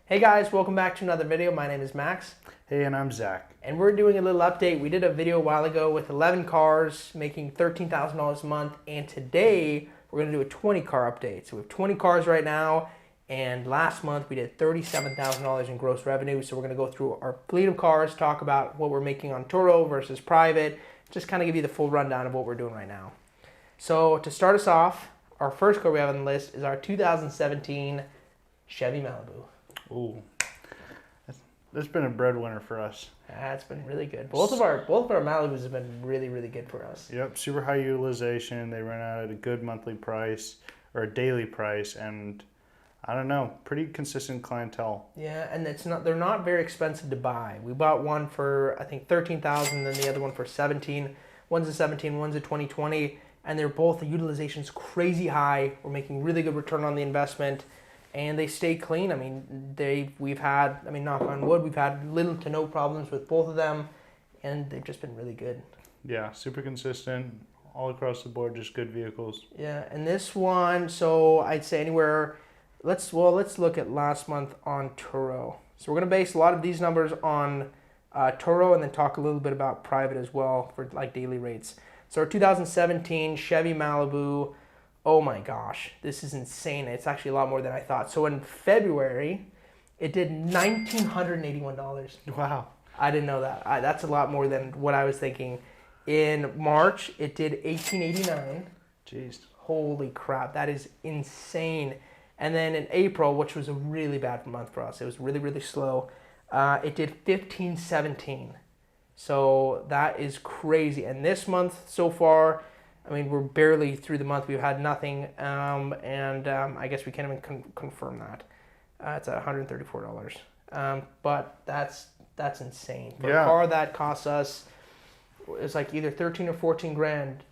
Hey guys, welcome back to another video. My name is Max. Hey, and I'm Zach. And we're doing a little update. We did a video a while ago with 11 cars making $13,000 a month. And today we're going to do a 20 car update. So we have 20 cars right now. And last month we did $37,000 in gross revenue. So we're going to go through our fleet of cars, talk about what we're making on Turo versus private, just kind of give you the full rundown of what we're doing right now. So to start us off, our first car we have on the list is our 2017 Chevy Malibu. Ooh, that's been a breadwinner for us. It's been really good. Both of our Malibus have been really good for us. Yep, super high utilization. They run out at a good monthly price or a daily price, and I don't know, pretty consistent clientele. Yeah, and they're not very expensive to buy. We bought one for I think $13,000, then the other one for $17,000. One's a 17, one's a 2020, and they're both the utilization's crazy high. We're making really good return on the investment. And they stay clean. I mean, we've had, knock on wood, we've had little to no problems with both of them, and they've just been really good. Yeah, super consistent, all across the board, just good vehicles. Yeah, and this one, so I'd say anywhere, let's look at last month on Turo. So we're gonna base a lot of these numbers on Turo, and then talk a little bit about private as well for like daily rates. So our 2017 Chevy Malibu. Oh my gosh, this is insane. It's actually a lot more than I thought. So in February, it did $1,981. Wow. I didn't know that. That's a lot more than what I was thinking. In March, it did $1,889. Jeez. Holy crap, that is insane. And then in April, which was a really bad month for us, it was really slow, it did $1,517. So that is crazy. And this month so far, we're barely through the month. We've had nothing, I guess we can't even confirm that. It's at $134. But that's insane. For a car that costs us, it's like either 13 or 14 grand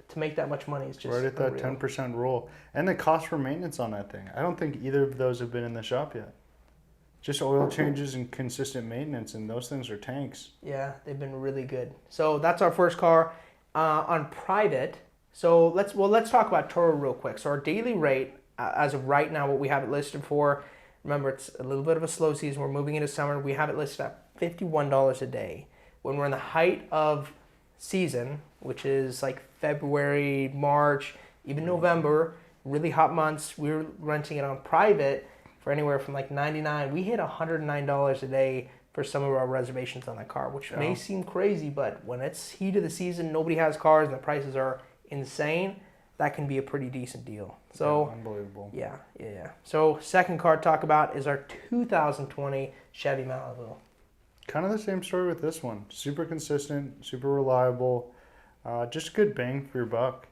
to make that much money. It's just right at that 10% rule. And the cost for maintenance on that thing. I don't think either of those have been in the shop yet. Just oil changes and consistent maintenance, and those things are tanks. Yeah, they've been really good. So that's our first car. On private, so let's talk about Turo real quick. So our daily rate, as of right now, what we have it listed for, remember it's a little bit of a slow season, we're moving into summer, we have it listed at $51 a day. When we're in the height of season, which is like February, March, even November, really hot months, we're renting it on private for anywhere from like $99. We hit $109 a day for some of our reservations on that car, which may seem crazy, but when it's heat of the season, nobody has cars, and the prices are insane, that can be a pretty decent deal. So unbelievable. Yeah. So second car to talk about is our 2020 Chevy Malibu. Kind of the same story with this one. Super consistent, super reliable, just good bang for your buck.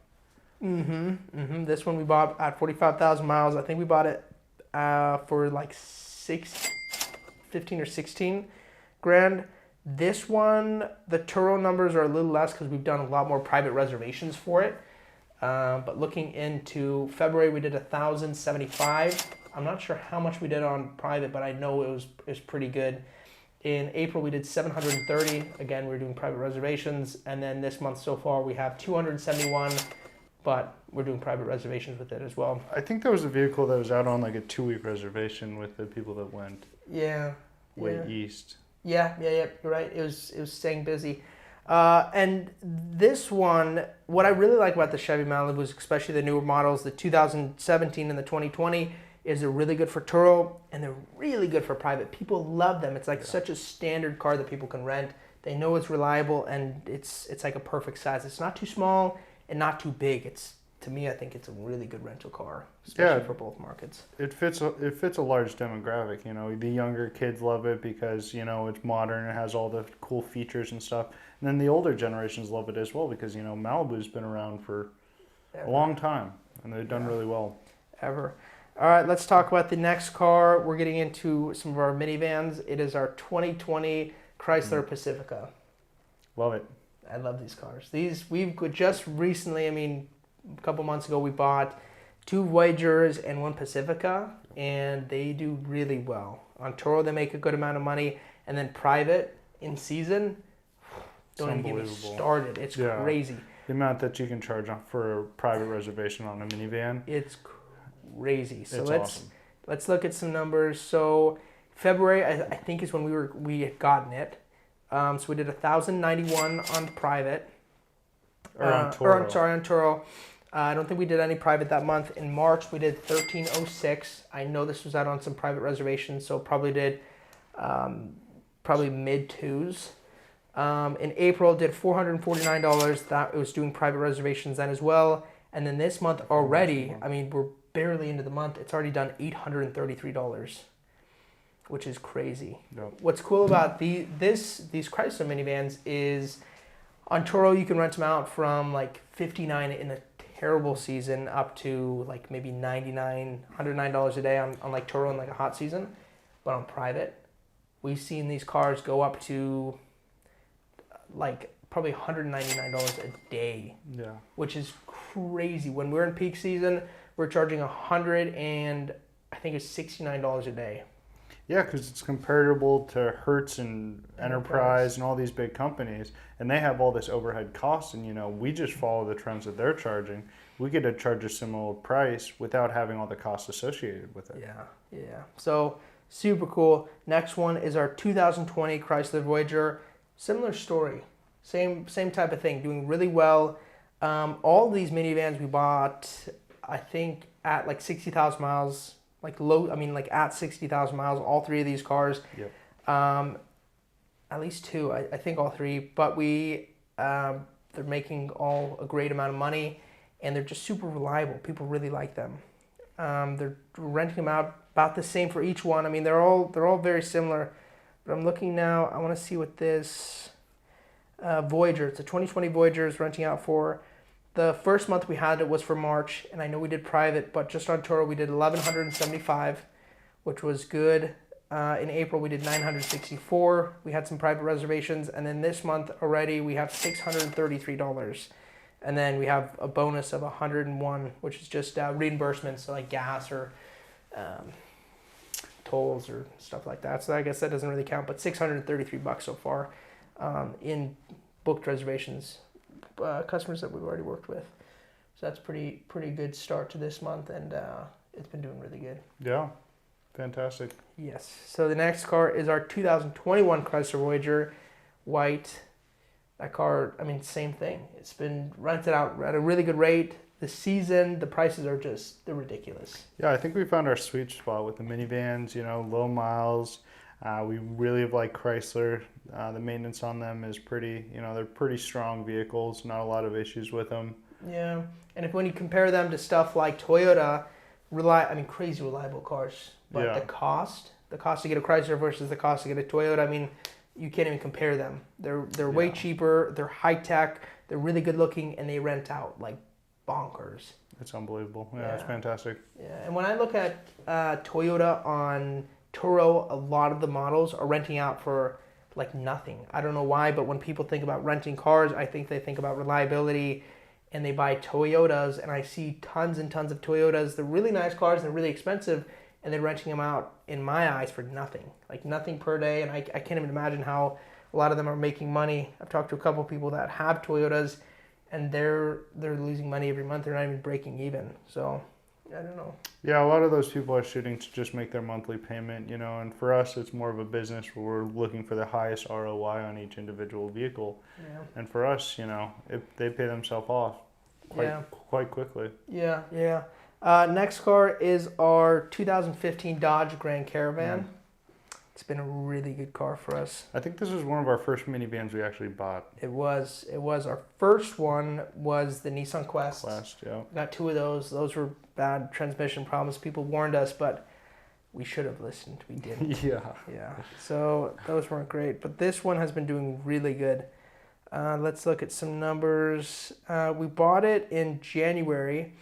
This one we bought at 45,000 miles. I think we bought it for like 15 or 16 grand. This one, the Turo numbers are a little less because we've done a lot more private reservations for it. But looking into February, we did 1,075. I'm not sure how much we did on private, but I know it was pretty good. In April, we did 730. Again, we were doing private reservations. And then this month so far, we have 271, but we're doing private reservations with it as well. I think there was a vehicle that was out on like a 2-week reservation with the people that went way east. Yeah, you're right. It was staying busy. And this one, what I really like about the Chevy Malibus, especially the newer models, the 2017 and the 2020, is they're really good for Turo and they're really good for private. People love them. It's like such a standard car that people can rent. They know it's reliable, and it's like a perfect size. It's not too small and not too big. To me, I think it's a really good rental car, especially for both markets. It fits a large demographic. The younger kids love it because it's modern, it has all the cool features and stuff. And then the older generations love it as well because Malibu's been around for a long time, and they've done really well. All right, let's talk about the next car. We're getting into some of our minivans. It is our 2020 Chrysler Pacifica. Love it. I love these cars. We've just recently, a couple months ago, we bought 2 Voyagers and 1 Pacifica, and they do really well. On Turo, they make a good amount of money, and then private, in season, don't even get me started. It's crazy. The amount that you can charge for a private reservation on a minivan. It's crazy. So awesome. let's look at some numbers. So February, I think, is when we had gotten it. So we did 1,091 on private. On Turo. I don't think we did any private that month. In March, we did 1,306. I know this was out on some private reservations, so probably did probably mid twos. In April, did $449. That it was doing private reservations then as well. And then this month already, I mean, we're barely into the month. It's already done $833, which is crazy. Yep. What's cool about these Chrysler minivans is on Turo you can rent them out from like $59 in a terrible season up to like maybe $99, $109 a day on like Turo in like a hot season. But on private, we've seen these cars go up to like probably $199 a day. Yeah. Which is crazy. When we're in peak season, we're charging $100 and I think it's $69 a day. Yeah, because it's comparable to Hertz and Enterprise and all these big companies, and they have all this overhead cost, and we just follow the trends that they're charging. We get to charge a similar price without having all the costs associated with it. Yeah. So super cool. Next one is our 2020 Chrysler Voyager. Similar story, same type of thing, doing really well. All these minivans we bought, I think, at like 60,000 miles. Like at 60,000 miles, all three of these cars. Yep. At least two, I think all three. But they're making all a great amount of money, and they're just super reliable. People really like them. They're renting them out about the same for each one. I mean, they're all very similar. But I'm looking now. I want to see what this Voyager. It's a 2020 Voyager is renting out for. The first month we had it was for March, and I know we did private, but just on Turo we did 1,175, which was good. In April we did 964. We had some private reservations, and then this month already we have $633, and then we have a bonus of 101, which is just reimbursements, so like gas or tolls or stuff like that. So I guess that doesn't really count, but $633 so far in booked reservations. Customers that we've already worked with, so that's pretty good start to this month, and it's been doing really good. Yeah, fantastic. Yes. So the next car is our 2021 Chrysler Voyager, white. That car, I mean, same thing. It's been rented out at a really good rate. The season, the prices are they're ridiculous. Yeah, I think we found our sweet spot with the minivans. Low miles. We really have liked Chrysler. The maintenance on them is pretty, they're pretty strong vehicles, not a lot of issues with them. Yeah, and when you compare them to stuff like Toyota, crazy reliable cars, but the cost to get a Chrysler versus the cost to get a Toyota, I mean, you can't even compare them. They're way cheaper, they're high tech, they're really good looking, and they rent out like bonkers. It's unbelievable. Yeah, it's fantastic. Yeah, and when I look at Toyota on Turo, a lot of the models are renting out for like nothing. I don't know why, but when people think about renting cars, I think they think about reliability, and they buy Toyotas, and I see tons and tons of Toyotas. They're really nice cars, and they're really expensive, and they're renting them out, in my eyes, for nothing. Like nothing per day, and I can't even imagine how a lot of them are making money. I've talked to a couple of people that have Toyotas, and they're losing money every month. They're not even breaking even. So I don't know. Yeah, a lot of those people are shooting to just make their monthly payment, and for us, it's more of a business where we're looking for the highest ROI on each individual vehicle. Yeah. And for us, they pay themselves off quite quickly. Yeah. Next car is our 2015 Dodge Grand Caravan. Mm. It's been a really good car for us. I think this was one of our first minivans we actually bought. It was. Our first one was the Nissan Quest. Yeah. We got two of those. Those were bad transmission problems. People warned us, but we should have listened. We didn't. Yeah. So those weren't great. But this one has been doing really good. Let's look at some numbers. We bought it in January.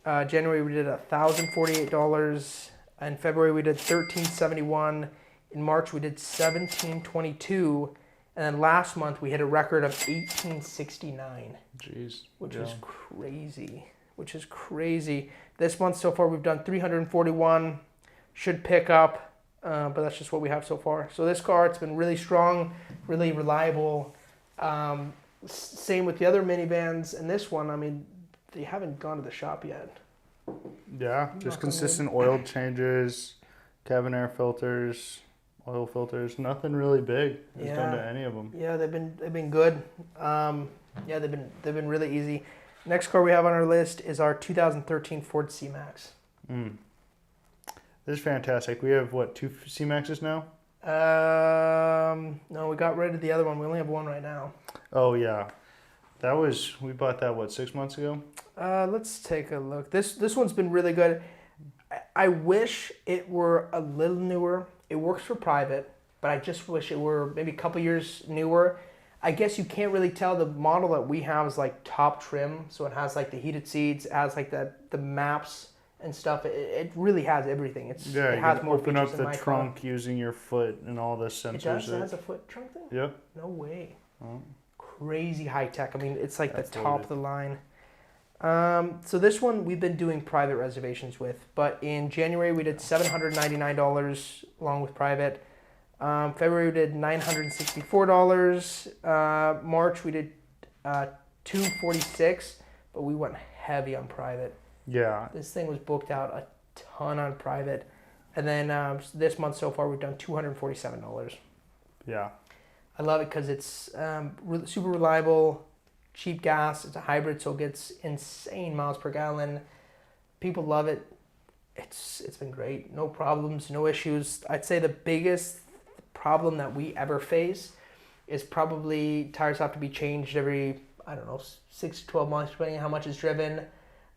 January we did $1,048. In February we did $1,371. In March we did $1,722, and then last month we hit a record of $1,869. Jeez, which is crazy. This month so far we've done $341. Should pick up, but that's just what we have so far. So this car, it's been really strong, really reliable. Same with the other minivans, and this one, I mean, they haven't gone to the shop yet. Yeah, just consistent oil changes, cabin air filters. oil filters, nothing really big is done to any of them. Yeah, they've been good. Yeah, they've been really easy. Next car we have on our list is our 2013 Ford C-Max. This is fantastic. We have, what, 2 C-Maxes now? No, we got rid of the other one. We only have one right now. Oh, yeah. We bought that, what, 6 months ago? Let's take a look. This one's been really good. I wish it were a little newer. It works for private, but I just wish it were maybe a couple years newer. I guess you can't really tell. The model that we have is like top trim, so it has like the heated seats, it has like the maps and stuff. It really has everything. It has more open features up than the my trunk car. using your foot and all the sensors. It does. It has a foot trunk thing. Yep. No way. Oh. Crazy high tech. I mean, it's like That's the top of the line. So this one we've been doing private reservations with, but in January we did $799 along with private. February we did $964. March we did $246, but we went heavy on private. Yeah. This thing was booked out a ton on private, and then this month so far we've done $247. Yeah. I love it because it's super reliable. Cheap gas. It's a hybrid, so it gets insane miles per gallon. People love it. It's been great. No problems, no issues. I'd say the biggest problem that we ever face is probably tires have to be changed every, I don't know, 6 to 12 months, depending on how much is driven.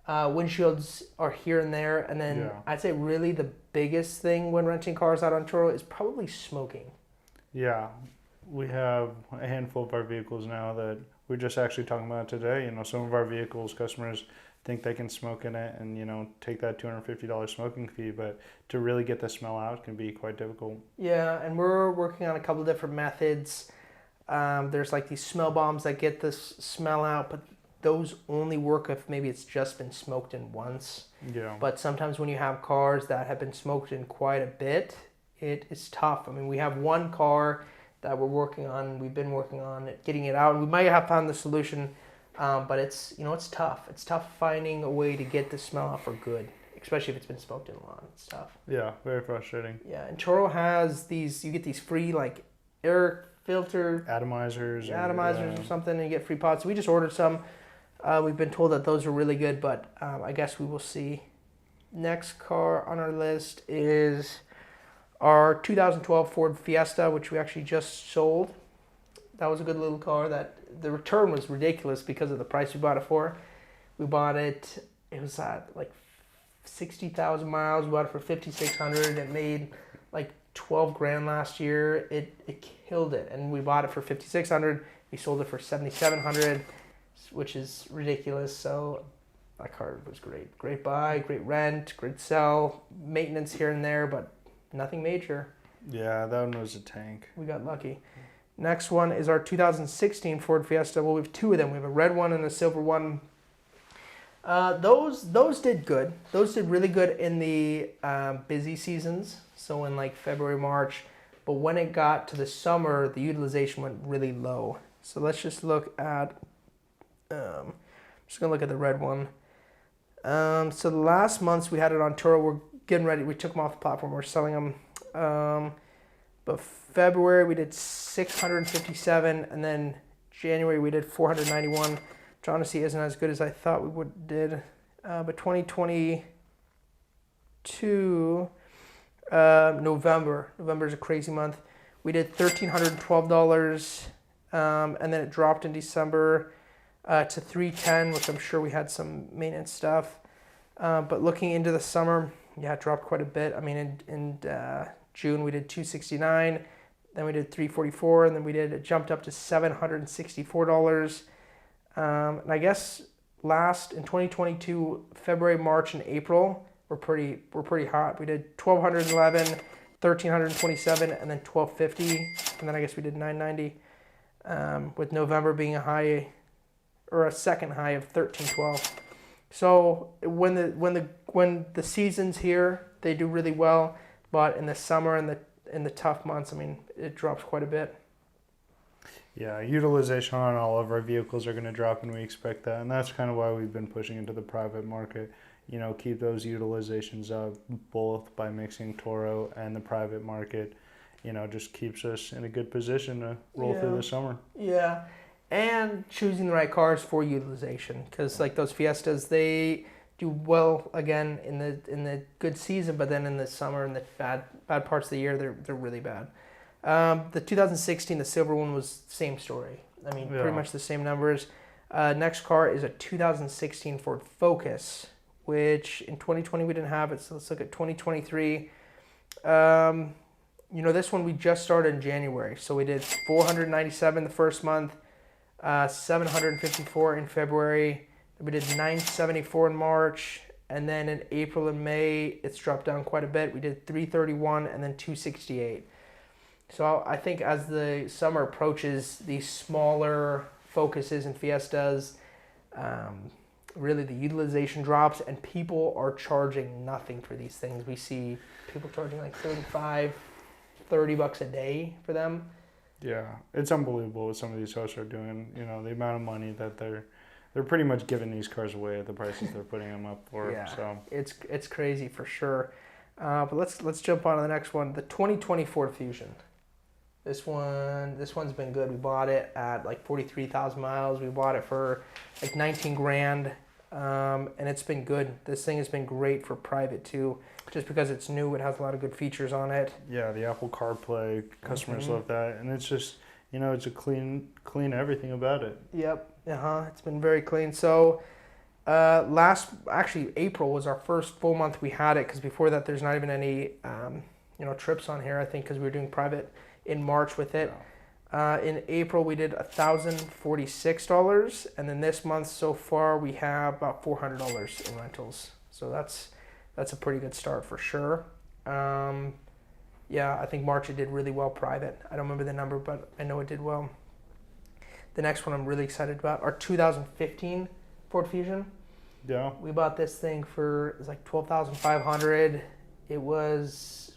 Windshields are here and there. And then I'd say really the biggest thing when renting cars out on Turo is probably smoking. Yeah. We have a handful of our vehicles now that we're just actually talking about today. You know, some of our vehicles, customers think they can smoke in it and, you know, take that $250 smoking fee, but to really get the smell out can be quite difficult. Yeah, and we're working on a couple of different methods. There's like these smell bombs that get this smell out, but those only work if maybe it's just been smoked in once. Yeah. But sometimes when you have cars that have been smoked in quite a bit, it is tough. I mean, we have one car that we've been working on getting it out, and we might have found the solution, but it's tough. It's tough finding a way to get the smell out for good, especially if it's been smoked in a lot. It's tough. Yeah, very frustrating. Yeah, and Turo has you get these free like air filter atomizers or something, and you get free pods. So we just ordered some. We've been told that those are really good, but I guess we will see. Next car on our list is our 2012 Ford Fiesta, which we actually just sold. That was a good little car. That the return was ridiculous because of the price we bought it for. We bought it. It was at like 60,000 miles. We bought it for 5,600. It made like 12 grand last year. It killed it, and we bought it for 5,600. We sold it for 7,700, which is ridiculous. So that car was great. Great buy, great rent, great sell, maintenance here and there, but nothing major. Yeah, that one was a tank. We got lucky. Next one is our 2016 Ford Fiesta. Well, we have two of them. We have a red one and a silver one. Those did good. Those did really good in the busy seasons, so in like February, March. But when it got to the summer, the utilization went really low. So let's just look at, I'm just going to look at the red one. So the last months we had it on Turo. We're getting ready. We took them off the platform. We're selling them. But February we did 657, and then January we did 491. Which honestly isn't as good as I thought we did. But 2022, November is a crazy month. We did $1,312, and then it dropped in December to $310, which I'm sure we had some maintenance stuff. But looking into the summer, yeah, it dropped quite a bit. I mean, in June we did $269, then we did $344, and then it jumped up to $764. And I guess in 2022, February, March, and April were pretty hot. We did 1,211, 1,327, and then 1,250, and then I guess we did 990. With November being a high, or a second high of 1,312. So when the season's here, they do really well, but in the summer and in the tough months, I mean, it drops quite a bit. Yeah, utilization on all of our vehicles are going to drop, and we expect that. And that's kind of why we've been pushing into the private market. You know, keep those utilizations up, both by mixing Turo and the private market. just keeps us in a good position to roll through the summer. Yeah, and choosing the right cars for utilization, because like those Fiestas, they do well again in the good season, but then in the summer and the bad parts of the year, they're really bad. The 2016, the silver one was same story. I mean, pretty much the same numbers. Next car is a 2016 Ford Focus, which in 2020 we didn't have it. So let's look at 2023. This one we just started in January. So we did 497 the first month, 754 in February. We did 974 in March. And then in April and May, it's dropped down quite a bit. We did 331 and then 268. So I think as the summer approaches, these smaller Focuses and Fiestas, really the utilization drops and people are charging nothing for these things. We see people charging like $35-$30 a day for them. Yeah, it's unbelievable what some of these hosts are doing. The amount of money that they're pretty much giving these cars away at the prices they're putting them up for. Yeah, so it's crazy for sure. But let's jump on to the next one, the 2020 Ford Fusion. This one's been good. We bought it at like 43,000 miles. We bought it for like 19 grand, and it's been good. This thing has been great for private too, just because it's new. It has a lot of good features on it. Yeah, the Apple CarPlay, customers love that, and it's just it's a clean everything about it. Yep. It's been very clean. So, April was our first full month we had it, because before that there's not even any trips on here. I think because we were doing private in March with it. In April we did $1,046, and then this month so far we have about $400 in rentals. So that's a pretty good start for sure. I think March it did really well private. I don't remember the number, but I know it did well. The next one I'm really excited about, our 2015 Ford Fusion. Yeah. We bought this thing for, it's like $12,500. It was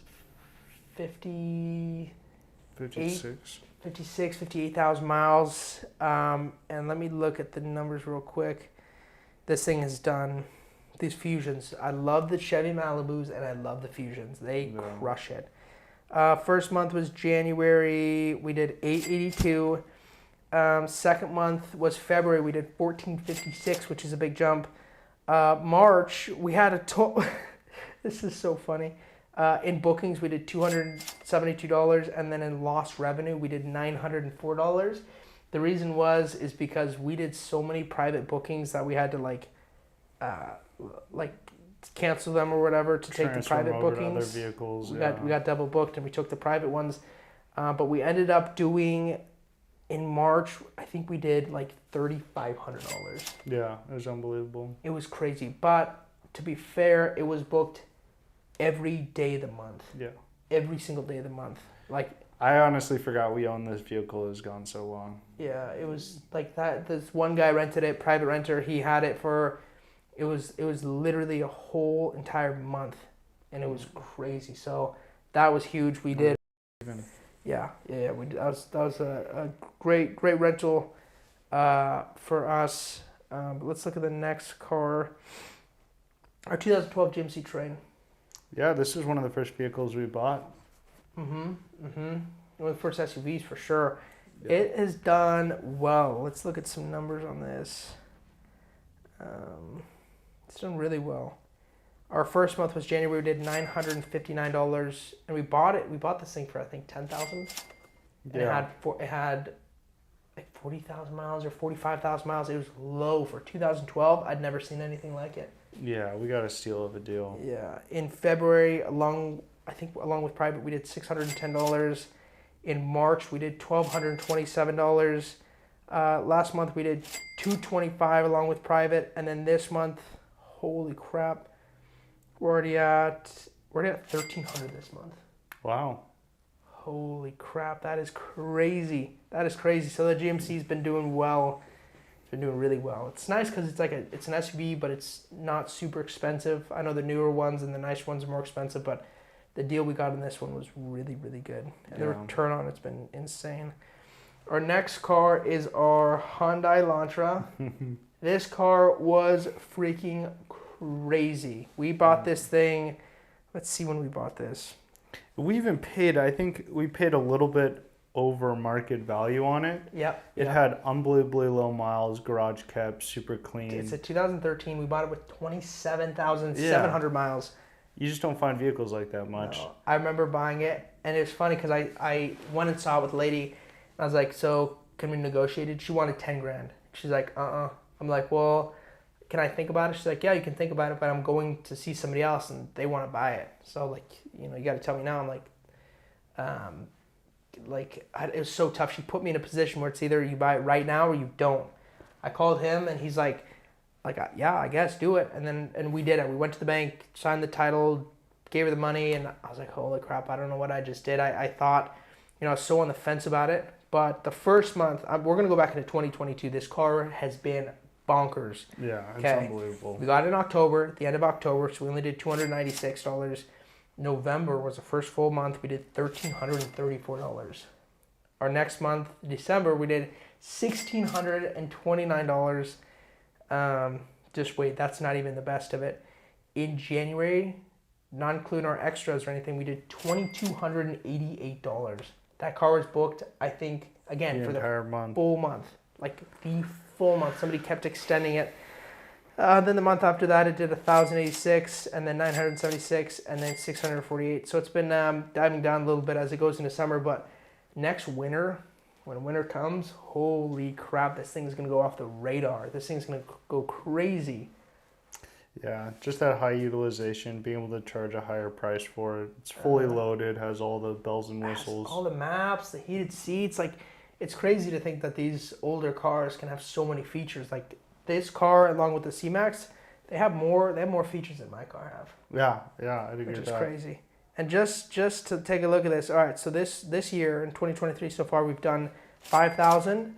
58,000 miles. And let me look at the numbers real quick. This thing has done, these Fusions. I love the Chevy Malibus and I love the Fusions. They crush it. First month was January. We did 882. Second month was February. We did 1456, which is a big jump. March, we had a total. This is so funny. In bookings, we did $272, and then in lost revenue, we did $904. The reason is because we did so many private bookings that we had to like cancel them or whatever to take the private bookings. Other vehicles. We got double booked, and we took the private ones. But we ended up doing, in March, I think we did like $3,500. Yeah, it was unbelievable. It was crazy. But to be fair, it was booked every day of the month. Yeah. Every single day of the month. Like, I honestly forgot we own this vehicle. It's gone so long. Yeah, it was like that. This one guy rented it, private renter. He had it for, it was literally a whole entire month, and it was crazy. So that was huge. We did. Yeah. That was a great rental for us. But let's look at the next car. Our 2012 GMC Terrain. Yeah, this is one of the first vehicles we bought. One of the first SUVs for sure. Yeah. It has done well. Let's look at some numbers on this. It's done really well. Our first month was January. We did $959, and we bought it. We bought this thing for I think $10,000. Yeah. It had like 40,000 miles or 45,000 miles. It was low for 2012. I'd never seen anything like it. Yeah, we got a steal of a deal. Yeah. In February, along with private, we did $610. In March, we did $1,227. Last month, we did $225 along with private, and then this month, holy crap, we're already at $1,300 this month. Wow. Holy crap, that is crazy. That is crazy. So the GMC's been doing well. It's been doing really well. It's nice because it's an SUV, but it's not super expensive. I know the newer ones and the nice ones are more expensive, but the deal we got in this one was really, really good. And the return on it's been insane. Our next car is our Hyundai Elantra. This car was freaking crazy. We bought this thing, let's see when we bought this. We even paid, I think we paid a little bit over market value on it. Yep. It had unbelievably low miles, garage kept, super clean. It's a 2013. We bought it with 27,700 miles. You just don't find vehicles like that much. No. I remember buying it, and it was funny because I went and saw it with a lady, and I was like, so can we negotiate it? She wanted 10 grand. She's like, I'm like, well, can I think about it? She's like, yeah, you can think about it, but I'm going to see somebody else, and they want to buy it. So, like, you know, you got to tell me now. I'm like, it was so tough. She put me in a position where it's either you buy it right now or you don't. I called him, and he's like, yeah, I guess, do it. And we did it. We went to the bank, signed the title, gave her the money, and I was like, holy crap, I don't know what I just did. I thought, you know, I was so on the fence about it. But the first month, we're going to go back into 2022. This car has been bonkers. Yeah, it's unbelievable. We got it in October, at the end of October, so we only did $296. November was the first full month. We did $1,334. Our next month, December, we did $1,629. Just wait, that's not even the best of it. In January, not including our extras or anything, we did $2,288. That car was booked, I think, again, for the full month. Like the full month. Somebody kept extending it. Then the month after that, it did 1,086, and then 976, and then 648. So it's been diving down a little bit as it goes into summer. But next winter, when winter comes, holy crap, this thing's going to go off the radar. This thing's going to go crazy. Yeah, just that high utilization, being able to charge a higher price for it. It's fully loaded, has all the bells and whistles. All the maps, the heated seats. Like, it's crazy to think that these older cars can have so many features. Like, this car, along with the C-Max, they have more features than my car have. Yeah, I'd agree with that. Which is crazy. And just to take a look at this, all right, so this year, in 2023 so far, we've done 5,000,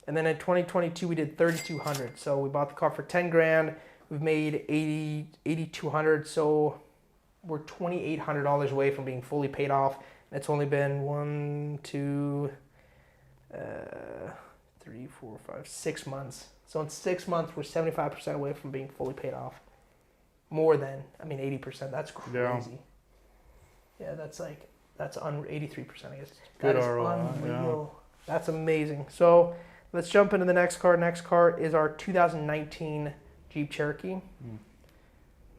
and then in 2022 we did 3,200. So we bought the car for 10 grand. We've made 8,200, so we're $2,800 away from being fully paid off. And it's only been 6 months. So in 6 months, we're 75% away from being fully paid off. More than, 80%. That's crazy. Yeah, that's 83%, I guess. Good that is ROI, unreal. Yeah. That's amazing. So let's jump into the next car. Next car is our 2019 Jeep Cherokee.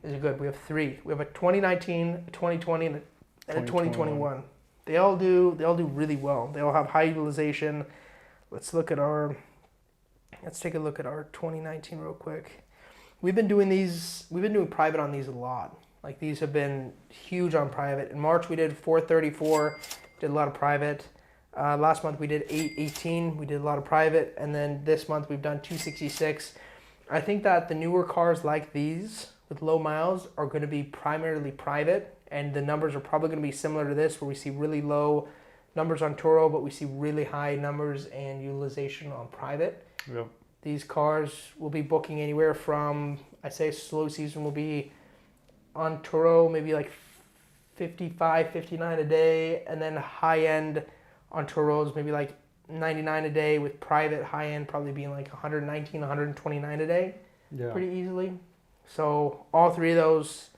Is good. We have three. We have a 2019, a 2020, and a 2021. They all do really well. They all have high utilization. Let's take a look at our 2019 real quick. We've been doing private on these a lot. Like, these have been huge on private. In March we did 434, did a lot of private. Last month we did 818, we did a lot of private, and then this month we've done 266. I think that the newer cars like these with low miles are going to be primarily private, and the numbers are probably going to be similar to this, where we see really low numbers on Turo, but we see really high numbers and utilization on private. Yep. These cars will be booking anywhere from, I say slow season will be on Turo maybe like 55, 59 a day, and then high end on Turos maybe like 99 a day, with private high end probably being like 119, 129 a day. Yeah. Pretty easily. So all three of those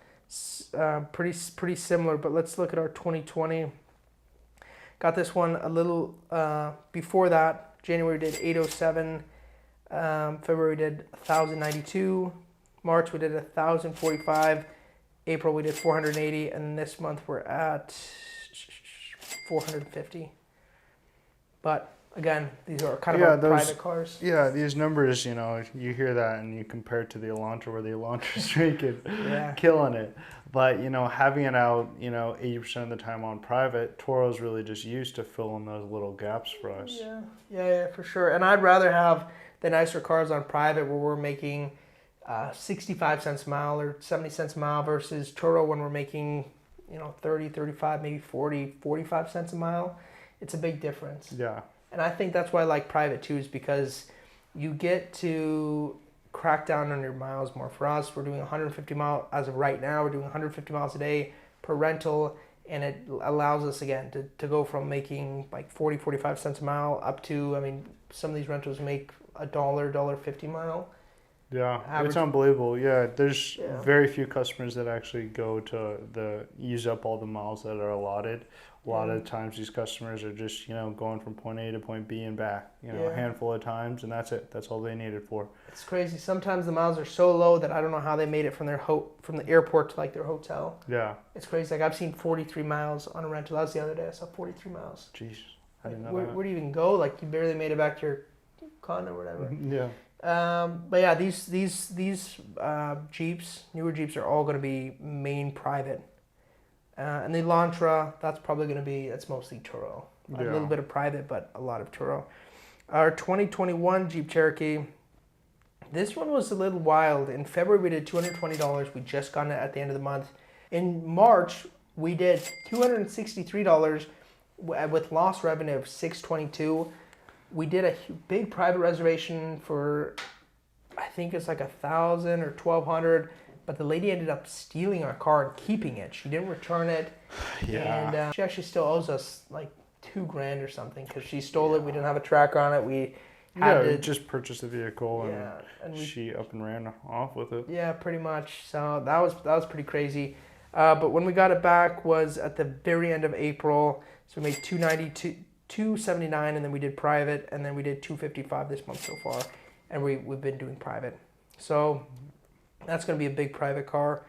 pretty similar, but let's look at our 2020. Got this one a little before that. January did 807, February did 1,092, March we did 1,045, April we did 480, and this month we're at 450. But again, these are kind of our private cars. Yeah, these numbers, you hear that and you compare it to the Elantra, where the Elantra's killing it. But, having it out, 80% of the time on private, Toro's really just used to fill in those little gaps for us. Yeah, for sure. And I'd rather have the nicer cars on private where we're making 65 cents a mile or 70 cents a mile versus Turo when we're making, 30, 35, maybe 40, 45 cents a mile. It's a big difference. Yeah. And I think that's why I like private too, is because you get to crack down on your miles more. For us, we're doing 150 miles as of right now. We're doing 150 miles a day per rental, and it allows us again to go from making like 40, 45 cents a mile up to, some of these rentals make $1, $1.50 a mile. Yeah, Average. it's unbelievable. Yeah, there's Yeah. very few customers that actually go to use up all the miles that are allotted. A lot of times these customers are just, going from point A to point B and back, a handful of times, and that's it. That's all they need it for. It's crazy. Sometimes the miles are so low that I don't know how they made it from from the airport to like their hotel. Yeah. It's crazy. Like I've seen 43 miles on a rental. That was the other day. I saw 43 miles. Jeez, I didn't know Where do you even go? Like you barely made it back to your condo or whatever. Yeah. But yeah, these Jeeps, newer Jeeps, are all going to be main private. And the Elantra, that's mostly Turo. A little bit of private, but a lot of Turo. Our 2021 Jeep Cherokee, this one was a little wild. In February, we did $220. We just got it at the end of the month. In March, we did $263 with lost revenue of $622. We did a big private reservation for, I think it's like $1,000 or $1,200, but the lady ended up stealing our car and keeping it. She didn't return it. Yeah. And she actually still owes us like $2,000 or something because she stole it. We didn't have a tracker on it. We just purchased the vehicle and she up and ran off with it. Yeah, pretty much. So that was pretty crazy. But when we got it back was at the very end of April. So we made $279, and then we did private, and then we did $255 this month so far, and we've been doing private. So that's going to be a big private car.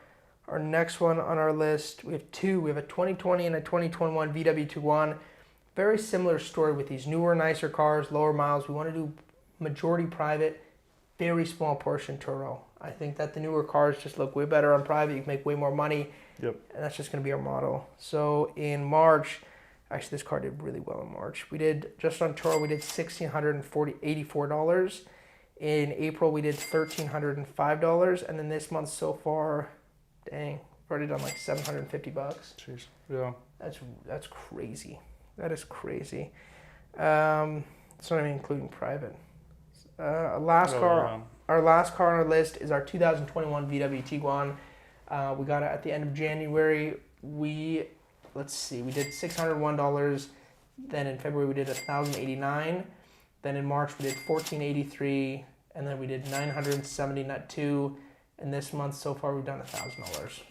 Our next one on our list, we have two. We have a 2020 and a 2021 VW Tiguan. Very similar story with these newer, nicer cars, lower miles. We want to do majority private, very small portion Turo. I think that the newer cars just look way better on private. You can make way more money. Yep. And that's just going to be our model. So in March, actually this car did really well in March. We did, just on Turo, we did $1,684. In April, we did $1,305. And then this month so far, dang, we've already done like $750. Jeez. Yeah. That's crazy. That is crazy. It's not even including private. Our last car on our list is our 2021 VW Tiguan. We got it at the end of January. We did $601. Then in February we did $1,089. Then in March we did $1,483, and then we did $972. And this month so far we've done $1,000.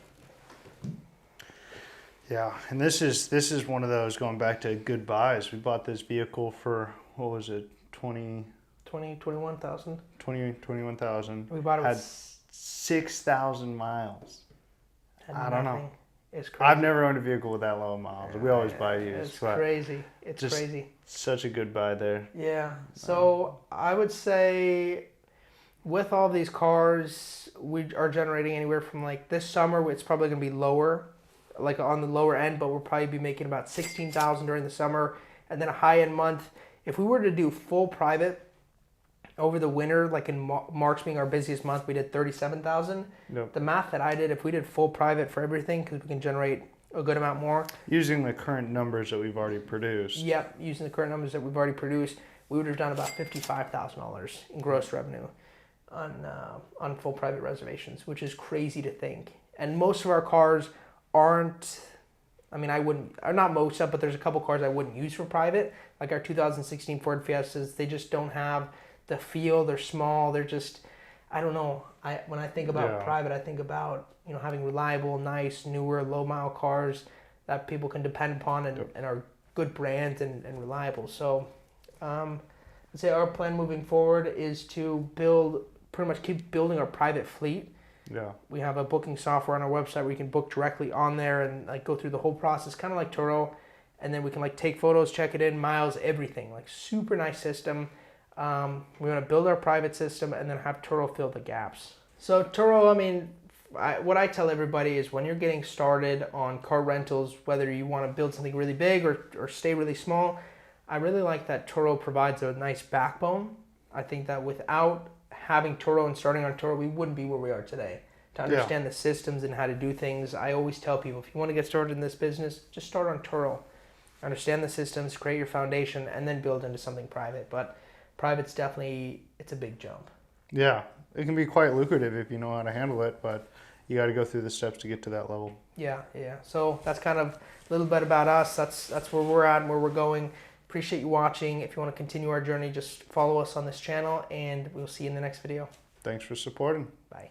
Yeah, and this is one of those going back to good buys. We bought this vehicle for, what was it, 21,000. 21,000. We bought it had with 6,000 miles. I don't know. It's crazy. I've never owned a vehicle with that low miles. We always buy used. It's crazy. It's crazy. Such a good buy there. Yeah. So I would say with all these cars, we are generating anywhere from like this summer, it's probably going to be lower, like on the lower end, but we'll probably be making about 16,000 during the summer, and then a high-end month. If we were to do full private over the winter, like in March being our busiest month, we did 37,000. Yep. The math that I did, if we did full private for everything, because we can generate a good amount more. Using the current numbers that we've already produced. Yep, using the current numbers that we've already produced, we would have done about $55,000 in gross revenue on full private reservations, which is crazy to think. And most of our cars aren't, not most of, but there's a couple cars I wouldn't use for private, like our 2016 Ford Fiestas. They just don't have the feel. They're small. They're just, I don't know. When I think about private, I think about having reliable, nice, newer, low mile cars that people can depend upon and are good brands and reliable. So I'd say our plan moving forward is to keep building our private fleet. Yeah. We have a booking software on our website where you can book directly on there and like go through the whole process, kind of like Turo. And then we can like take photos, check it in, miles, everything. Like super nice system. We want to build our private system and then have Turo fill the gaps. So Turo, what I tell everybody is when you're getting started on car rentals, whether you want to build something really big or stay really small, I really like that Turo provides a nice backbone. I think that without having Turo and starting on Turo, we wouldn't be where we are today. To understand the systems and how to do things, I always tell people, if you want to get started in this business, just start on Turo. Understand the systems, create your foundation, and then build into something private. But private's definitely, it's a big jump. Yeah, it can be quite lucrative if you know how to handle it, but you got to go through the steps to get to that level. Yeah. So that's kind of a little bit about us. That's where we're at and where we're going. Appreciate you watching. If you want to continue our journey, just follow us on this channel, and we'll see you in the next video. Thanks for supporting. Bye.